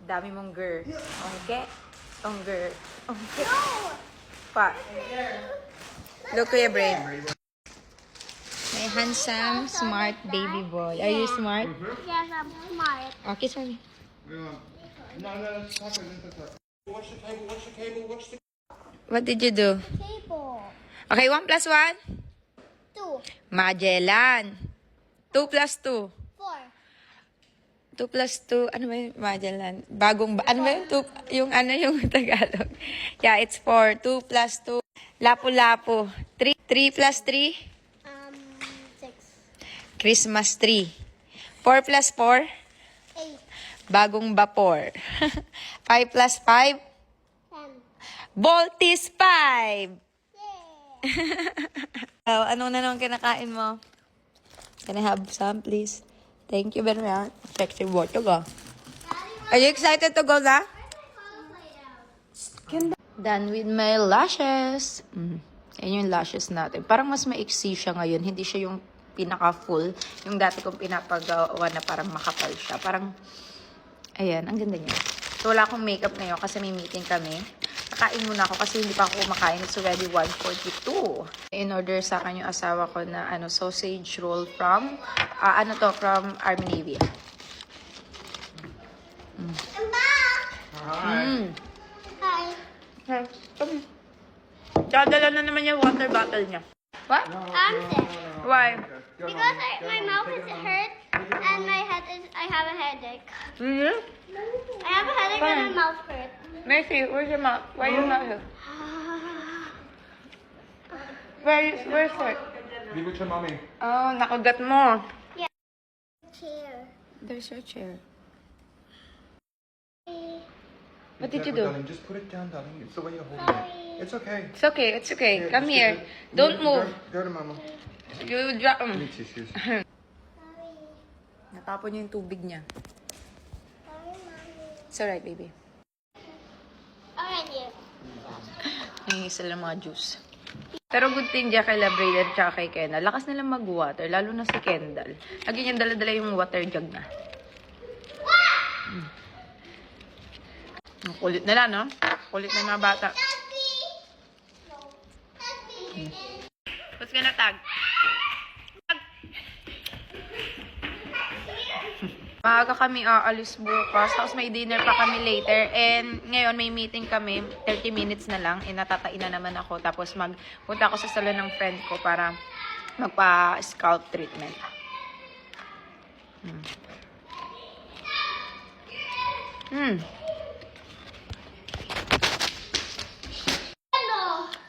Dami mong ger. Ongke. Ongger. Ongke. Pa. Look, Kuya Brave. My handsome, smart baby boy. Are you smart? Yes, I'm smart. Okay, sorry. No, stop it. Watch the cable, watch the cable, watch the... What did you do? Table. Okay, 1 plus 1? 2. Magellan. 2 plus 2. 4. 2 plus 2. Ano ba yung Magellan? Ano ba yung 2? Yung Tagalog. Yeah, it's 4. 2 plus 2. Lapu-lapu. 3 plus 3? 6. Christmas tree. 4 plus 4? 8. Bagong vapor. 5 plus 5? 10. Voltis 5! Yeah. Anong na naman kinakain mo? Can I have some, please? Thank you very much. Sexy boy to go. Are you excited to go na? Done with my lashes. Yan yung lashes natin. Parang mas maiksi siya ngayon. Hindi siya yung pinaka-full. Yung dati kong pinapagawa na parang makapal siya. Parang, ayan, ang ganda niya. So, wala akong makeup ngayon kasi may meeting kami. Kakain muna ako kasi hindi pa ako kumakain. It's already 1:42. In order sa akin yung asawa ko na sausage roll from, from Army Navy. I'm back. Hi. Hi. Dadala na naman yung water bottle niya. What? I'm sick. Why? Because my mouth is hurt and I have a headache. Mm-hmm. I have a headache and my mouth hurt. Macy, where's your mouth? Why are you not here? Where's it? Leave it to mommy. Oh, nakagat mo. Chair. There's your chair. Sorry. What did you Careful, do? darling. Just put it down, darling. It's the way you're holding it. It's okay. It's okay, it's okay. Yeah, Come just here. get it. Don't You move. Go to mama. You drop Need tissues. Sorry. Natapon niya yung tubig niya. Sorry, mommy. It's alright, baby. Alright, dear. Nangingi sila ng mga juice. Pero good thing dyan kay Labrador at kay Kendall. Lakas nilang mag-water, lalo na si Kendall. Lagi niyang dala-dala yung water jug na. Ang kulit nila, no? Kulit na mga bata. What's gonna tag? Maaga kami aalis bukas, tapos may dinner pa kami later, and ngayon may meeting kami, 30 minutes na lang, natatain na naman ako, tapos magpunta ako sa salon ng friend ko para magpa-scalp treatment.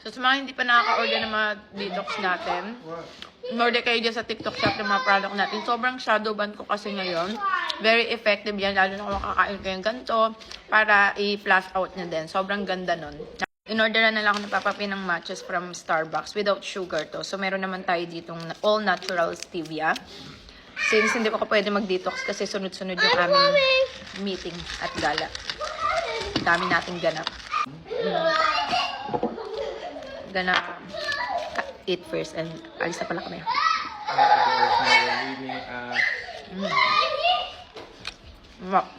So sa mga hindi pa nakaka-order ng mga detox natin, What? order kayo dyan sa TikTok shop ng mga product natin. Sobrang shadow ban ko kasi ngayon. Very effective yan, lalo na kung makakain kayo ganito para i-flash out nyo din. Sobrang ganda nun. In-order na lang ako ng papapin ng matches from Starbucks without sugar to. So meron naman tayo ditong all natural stevia. Since hindi ko pwede mag-detox kasi sunod-sunod yung aming meeting at gala. Dami nating ganap. Gonna eat first and alis na pala kami. We're leaving at Wow.